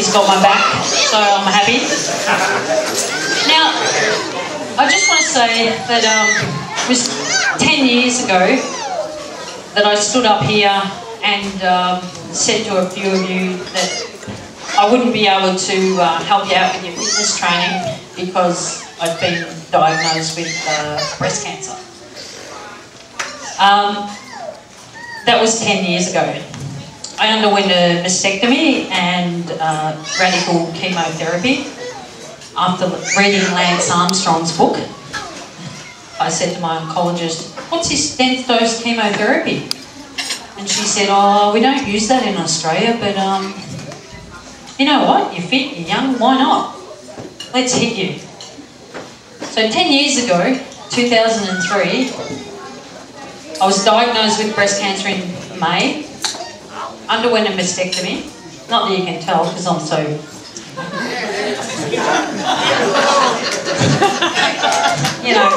chemotherapies got my back, so I'm happy. Now, I just want to say that it was 10 years ago that I stood up here and said to a few of you that I wouldn't be able to help you out with your fitness training because I'd been diagnosed with breast cancer. That was 10 years ago. I underwent a mastectomy and radical chemotherapy. After reading Lance Armstrong's book, I said to my oncologist, "What's this nth dose chemotherapy?" And she said, "Oh, we don't use that in Australia, but you know what? You're fit, you're young, why not? Let's hit you." So 10 years ago, 2003, I was diagnosed with breast cancer in May, underwent a mastectomy. Not that you can tell because I'm so... you know,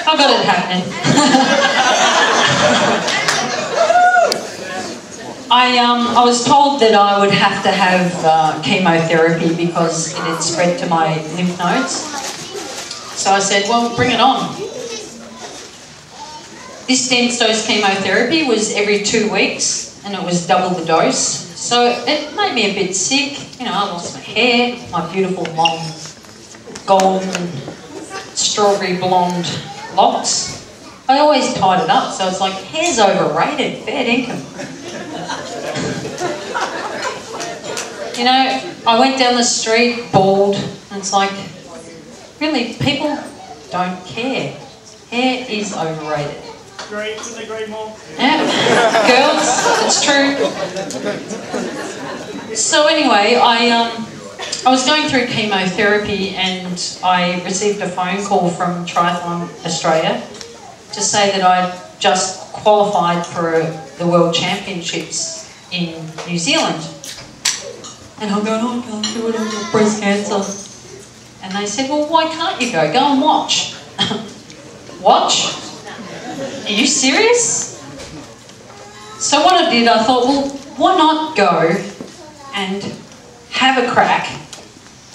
I got it happening. I was told that I would have to have chemotherapy because it had spread to my lymph nodes. So I said, well, bring it on. This nth dose chemotherapy was every 2 weeks and it was double the dose. So it made me a bit sick. You know, I lost my hair, my beautiful long golden strawberry blonde locks. I always tied it up, so it's like, hair's overrated, fair dinkum. You know, I went down the street bald and it's like, really, people don't care. Hair is overrated. Great, couldn't agree more. Yeah, girls, it's true. So anyway, I was going through chemotherapy and I received a phone call from Triathlon Australia to say that I'd just qualified for the World Championships in New Zealand. And I'm going, oh, I can't do it, I've got breast cancer. And they said, well, why can't you go? Go and watch. Watch? Are you serious? So what I did, I thought, well, why not go and have a crack?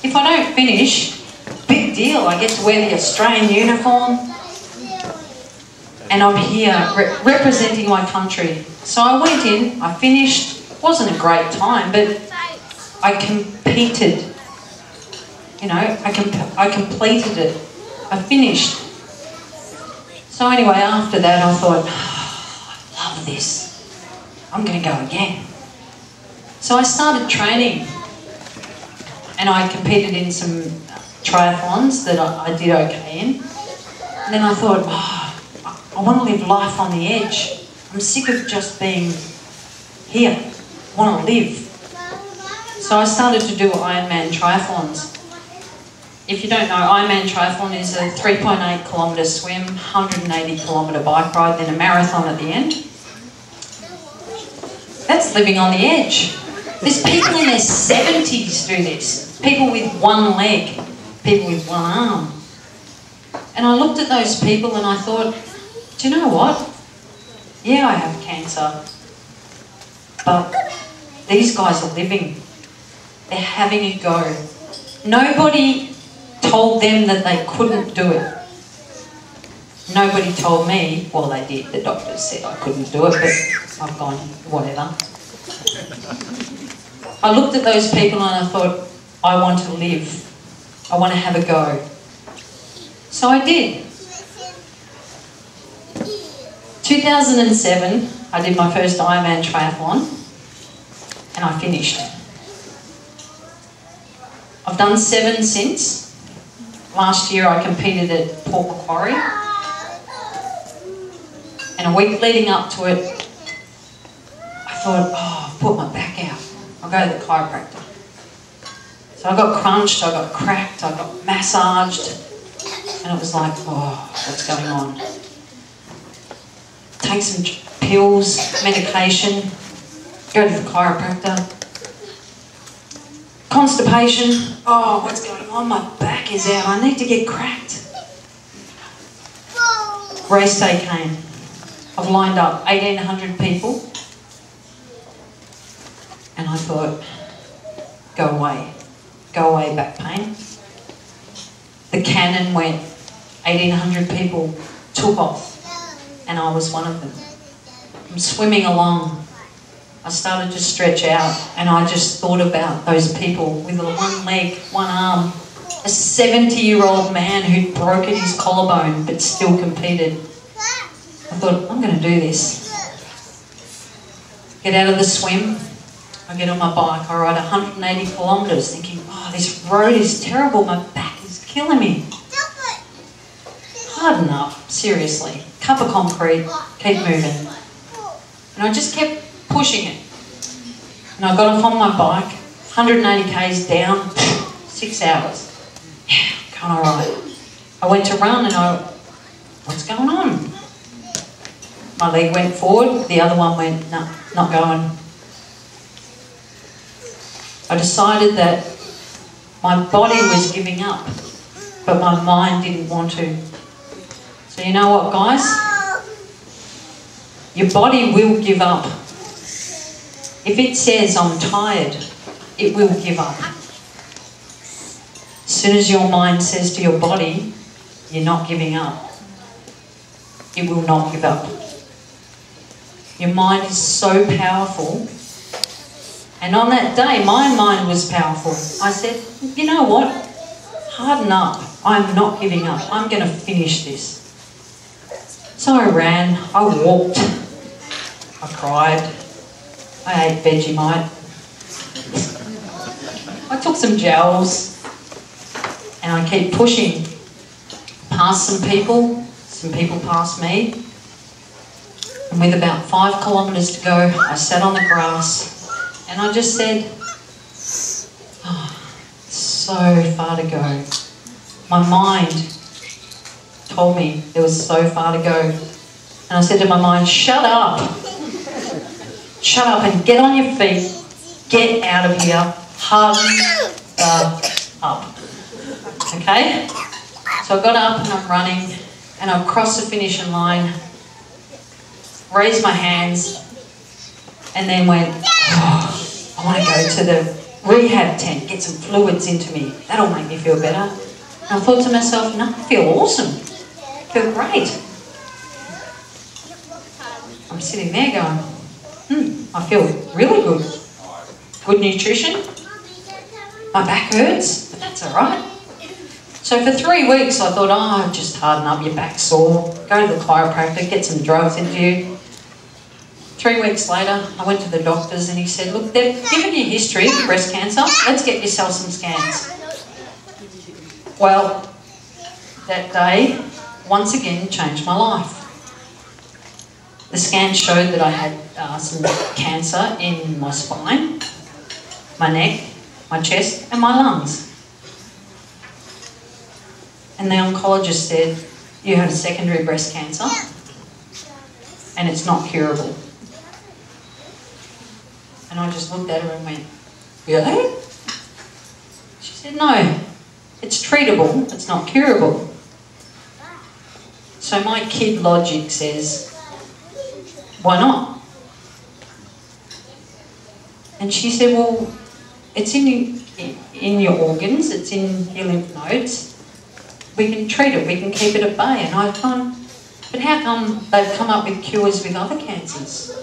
If I don't finish, big deal. I get to wear the Australian uniform. And I'm here representing my country. So I went in, I finished. Wasn't a great time, but I competed. You know, I completed it. I finished. So anyway, after that I thought, oh, I love this. I'm going to go again. So I started training and I competed in some triathlons that I did okay in. And then I thought, oh, I want to live life on the edge. I'm sick of just being here. I want to live. So I started to do Ironman triathlons. If you don't know, Ironman triathlon is a 3.8 kilometre swim, 180 kilometre bike ride, then a marathon at the end. That's living on the edge. There's people in their 70s do this. People with one leg, people with one arm. And I looked at those people and I thought, do you know what? Yeah, I have cancer, but these guys are living. They're having a go. Nobody told them that they couldn't do it. Nobody told me, well they did, the doctors said I couldn't do it, but I've gone, whatever. I looked at those people and I thought, I want to live. I want to have a go. So I did. 2007, I did my first Ironman triathlon and I finished. I've done 7 since. Last year I competed at Port Macquarie and a week leading up to it I thought, oh, I've put my back out. I'll go to the chiropractor. So I got crunched, I got cracked, I got massaged and it was like, oh, what's going on? Take some pills, medication, go to the chiropractor. Constipation, oh, what's going on? My back is out, I need to get cracked. Race day came. I've lined up 1,800 people and I thought, go away back pain. The cannon went, 1,800 people took off, and I was one of them. I'm swimming along. I started to stretch out, and I just thought about those people with one leg, one arm, a 70-year-old man who'd broken his collarbone but still competed. I thought, I'm going to do this. Get out of the swim, I get on my bike, I ride 180 kilometres thinking, oh, this road is terrible, my back is killing me. Harden up, seriously. Cup of concrete, keep moving. And I just kept pushing it. And I got off on my bike, 180 k's down, 6 hours. Yeah, going alright. I went to run and what's going on? My leg went forward, the other one went, no, not going. I decided that my body was giving up, but my mind didn't want to. So you know what, guys? Your body will give up. If it says, I'm tired, it will give up. As soon as your mind says to your body, you're not giving up, it will not give up. Your mind is so powerful. And on that day, my mind was powerful. I said, you know what? Harden up. I'm not giving up. I'm going to finish this. So I ran. I walked. I cried. I ate Vegemite. I took some gels. And I keep pushing. Past some people past me. And with about 5 kilometres to go, I sat on the grass and I just said, oh, so far to go. My mind told me there was so far to go. And I said to my mind, shut up. Shut up and get on your feet. Get out of here. Harden up. Okay? So I got up and I'm running and I crossed the finishing line, raised my hands, and then went, oh, I want to go to the rehab tent, get some fluids into me. That'll make me feel better. And I thought to myself, no, I feel awesome. I feel great. I'm sitting there going, I feel really good. Good nutrition. My back hurts, but that's all right. So for 3 weeks I thought, oh, just harden up, your back's sore. Go to the chiropractor, get some drugs into you. 3 weeks later, I went to the doctors and he said, look, they've given you history of breast cancer. Let's get yourself some scans. Well, that day, once again, changed my life. The scan showed that I had some cancer in my spine, my neck, my chest and my lungs. And the oncologist said, you had a secondary breast cancer and it's not curable. And I just looked at her and went, really? She said, no, it's treatable, it's not curable. So my kid logic says, why not? And she said, well, it's in your organs, it's in your lymph nodes. We can treat it, we can keep it at bay. And I've gone, but how come they've come up with cures with other cancers?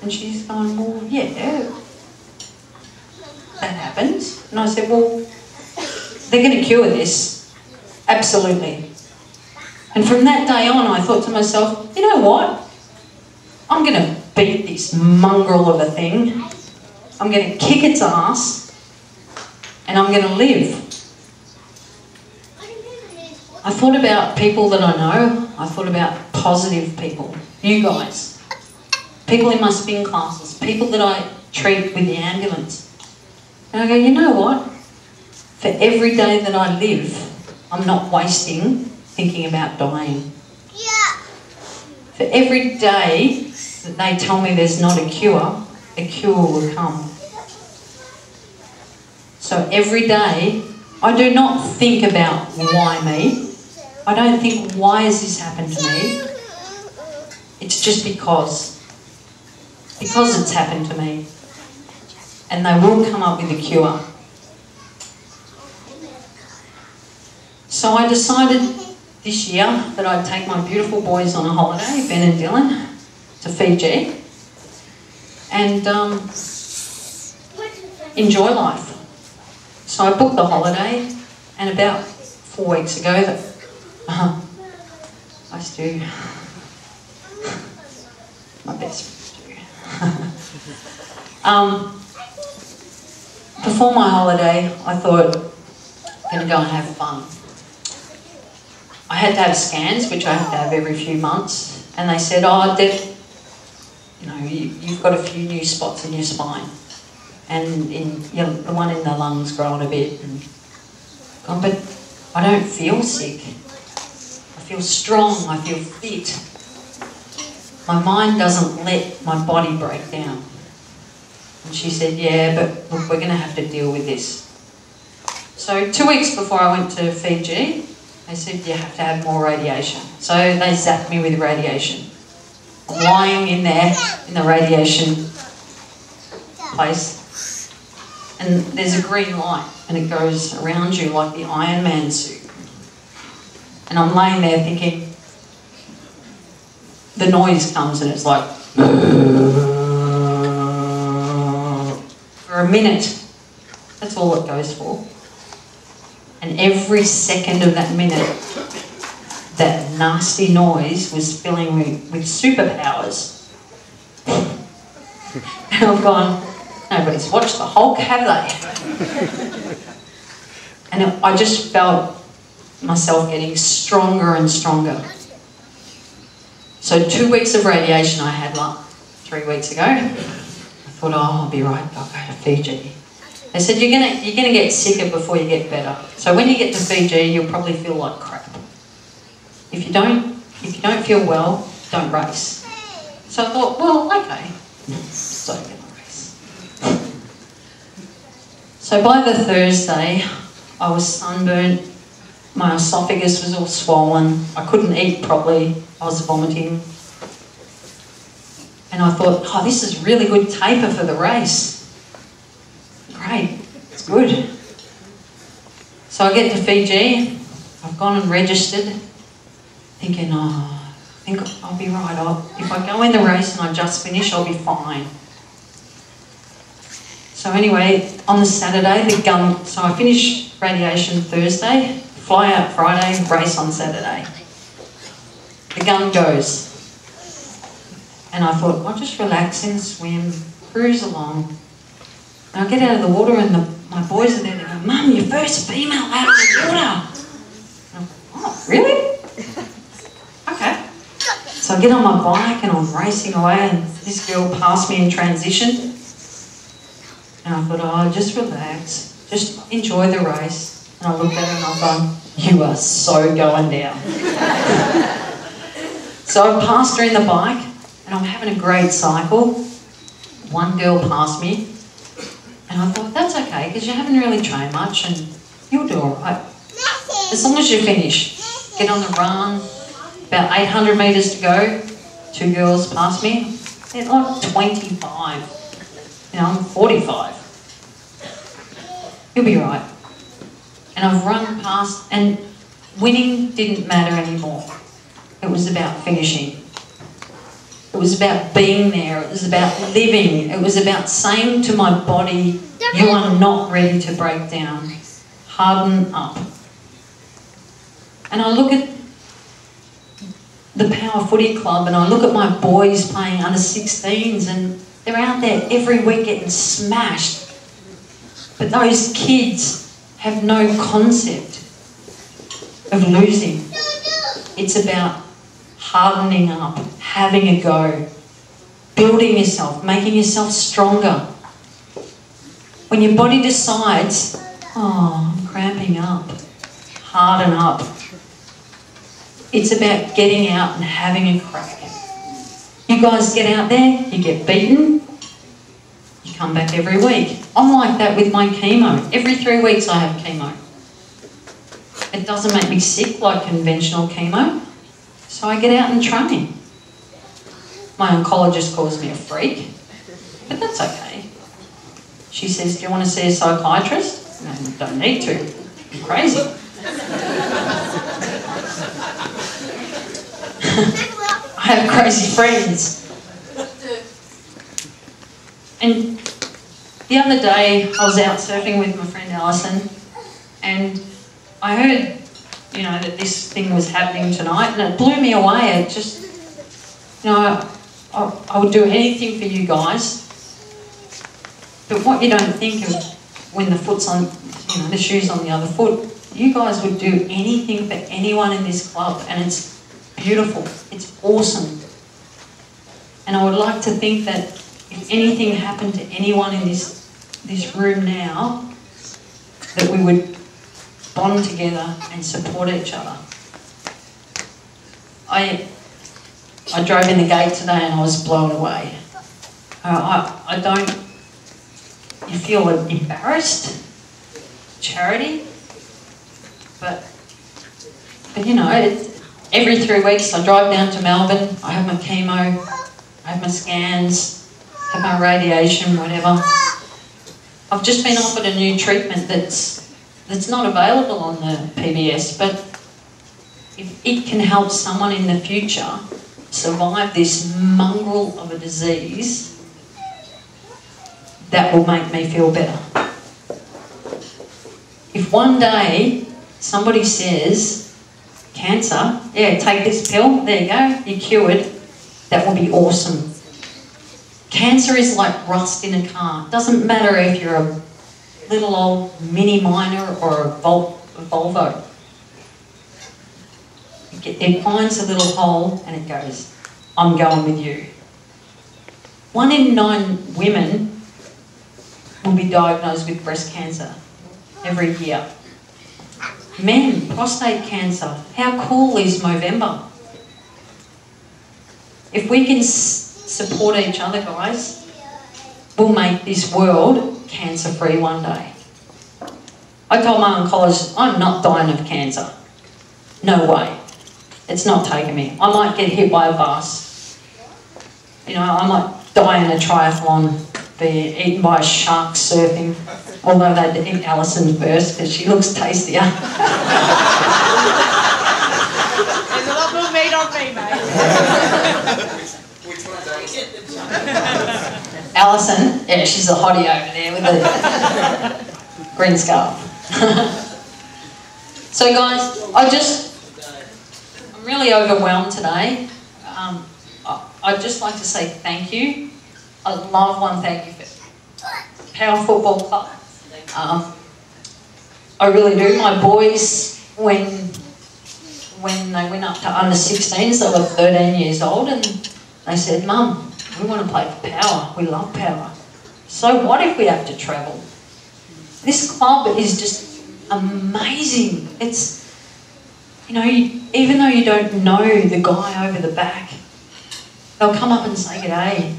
And she's gone, well, yeah, that happens. And I said, well, they're going to cure this. Absolutely. And from that day on, I thought to myself, you know what? I'm going to beat this mongrel of a thing. I'm going to kick its ass. And I'm going to live. I thought about people that I know. I thought about positive people. You guys. People in my spin classes. People that I treat with the ambulance. And I go, you know what? For every day that I live, I'm not wasting thinking about dying. Yeah. For every day that they tell me there's not a cure will come. So every day, I do not think about why me. I don't think, why has this happened to me? It's just because. Because it's happened to me. and they will come up with a cure. So I decided this year that I'd take my beautiful boys on a holiday, Ben and Dylan, to Fiji, and enjoy life. So I booked the holiday, and about 4 weeks ago, I do. My best friend do. Before my holiday, I thought, I'm going to go and have fun. I had to have scans, which I have to have every few months, and they said, oh, Deb, you know, you've got a few new spots in your spine, and the one in the lungs growing a bit. But I don't feel sick. I feel strong. I feel fit. My mind doesn't let my body break down. And she said, yeah, but look, we're going to have to deal with this. So 2 weeks before I went to Fiji, they said, you have to have more radiation. So they zapped me with radiation. I'm lying in there, in the radiation place, and there's a green light, and it goes around you like the Iron Man suit. And I'm laying there thinking, the noise comes and it's like, for a minute. That's all it goes for. And every second of that minute, that nasty noise was filling me with superpowers. And I've gone, nobody's watched the Hulk, have they? And I just felt myself getting stronger and stronger. So 2 weeks of radiation I had 3 weeks ago. I thought, oh, I'll be right, I'll go to Fiji. They said, you're gonna get sicker before you get better. So when you get to Fiji, you'll probably feel like crap. If you don't feel well, don't race. So I thought, well, okay, so I'm gonna race. So by the Thursday, I was sunburnt. My esophagus was all swollen. I couldn't eat properly. I was vomiting. And I thought, oh, this is really good taper for the race. Great, it's good. So I get to Fiji. I've gone and registered, thinking, oh, I think I'll be right. If I go in the race and I just finish, I'll be fine. So anyway, on the Saturday, so I finish radiation Thursday, fly out Friday, race on Saturday. The gun goes. And I thought, I'll just relax and swim, cruise along. And I get out of the water and my boys are there, they go, Mum, you're first female out of the water. And I'm, oh, really? Okay. So I get on my bike and I'm racing away, and this girl passed me in transition. And I thought, oh, just relax, just enjoy the race. And I looked at her and I thought, you are so going down. So I passed her in the bike and I'm having a great cycle. One girl passed me. And I thought, that's okay, because you haven't really trained much and you'll do all right. As long as you finish. Get on the run, about 800 metres to go. 2 girls passed me. They're like 25. You know, I'm 45. You'll be right. And I've run past, and winning didn't matter anymore. It was about finishing. It was about being there. It was about living. It was about saying to my body, you are not ready to break down. Harden up. And I look at the Power Footy Club and I look at my boys playing under 16s, and they're out there every week getting smashed. But those kids have no concept of losing. It's about hardening up, having a go, building yourself, making yourself stronger. When your body decides, oh, I'm cramping up, harden up. It's about getting out and having a crack. You guys get out there, you get beaten, you come back every week. I'm like that with my chemo. Every 3 weeks I have chemo. It doesn't make me sick like conventional chemo, so I get out and train. My oncologist calls me a freak, but that's okay. She says, do you want to see a psychiatrist? No, you don't need to. You're crazy. I have crazy friends. And the other day, I was out surfing with my friend Alison, and I heard, you know, that this thing was happening tonight, and it blew me away. It just, you know, I would do anything for you guys. But what you don't think of when the foot's on, you know, the shoe's on the other foot, you guys would do anything for anyone in this club, and it's beautiful. It's awesome. And I would like to think that if anything happened to anyone in this room now, that we would bond together and support each other. I drove in the gate today and I was blown away. I don't... You feel embarrassed, charity, but you know, every 3 weeks I drive down to Melbourne, I have my chemo, I have my scans, have my radiation, whatever. I've just been offered a new treatment that's not available on the PBS, but if it can help someone in the future survive this mongrel of a disease, that will make me feel better. If one day somebody says, cancer, yeah, take this pill, there you go, you're cured, that will be awesome. Cancer is like rust in a car. It doesn't matter if you're a little old mini Minor or a Volvo. It finds a little hole and it goes, I'm going with you. 1 in 9 women will be diagnosed with breast cancer every year. Men, prostate cancer. How cool is Movember? If we can support each other, guys, we'll make this world cancer-free one day. I told my oncologist, I'm not dying of cancer. No way. It's not taking me. I might get hit by a bus. You know, I might die in a triathlon, be eaten by a shark surfing, although they'd eat Alison first because she looks tastier. There's a lot more meat on me, mate. Alison, yeah, she's a hottie over there with the green scarf. So guys, I'm really overwhelmed today. I'd just like to say thank you. I love one thank you for Power Football Club. I really do. My boys, when they went up to under 16s, they were 13 years old, and they said, Mum, we want to play for Power. We love Power. So what if we have to travel? This club is just amazing. It's, you know, even though you don't know the guy over the back, they'll come up and say g'day.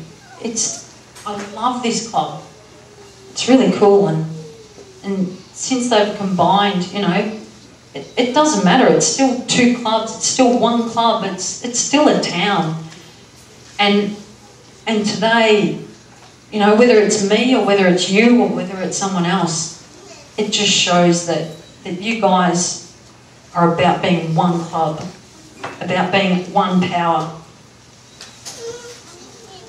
I love this club. It's really cool, and since they've combined, you know, it doesn't matter. It's still 2 clubs. It's still 1 club. It's still a town. And today, you know, whether it's me or whether it's you or whether it's someone else, it just shows that you guys are about being 1 club, about being 1 power.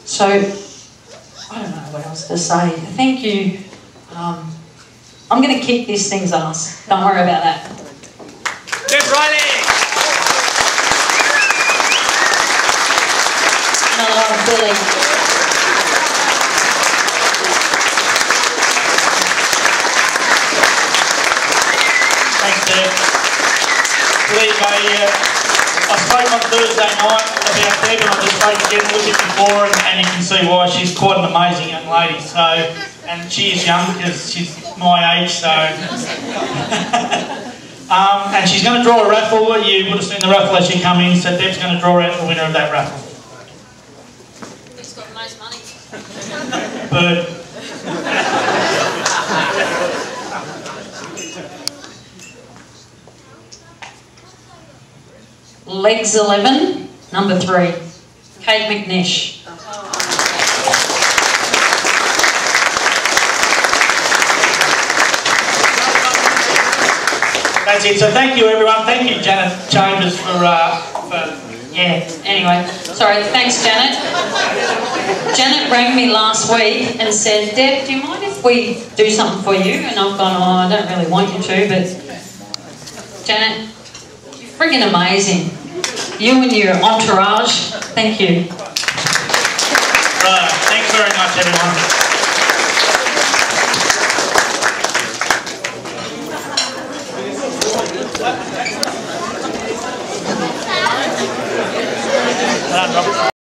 So, I don't know what else to say. Thank you. I'm going to kick this thing's ass. Don't worry about that. Yes, Rielly! No, Billy. Thanks, Dave. Believe I spoke on Thursday night about Deb, and I just spoke again with it before, and you can see why. She's quite an amazing young lady. So, and she is young because she's my age. So, and she's going to draw a raffle. You would have seen the raffle as you come in. So Deb's going to draw out the winner of that raffle. Who's got the most money? Bird. Legs 11, number 3, Kate McNish. That's it. So thank you, everyone. Thank you, Janet Chambers, for yeah, anyway. Sorry, thanks, Janet. Janet rang me last week and said, Deb, do you mind if we do something for you? And I've gone, oh, I don't really want you to, but Janet, you're friggin' amazing. You and your entourage, thank you. Thanks very much, everyone.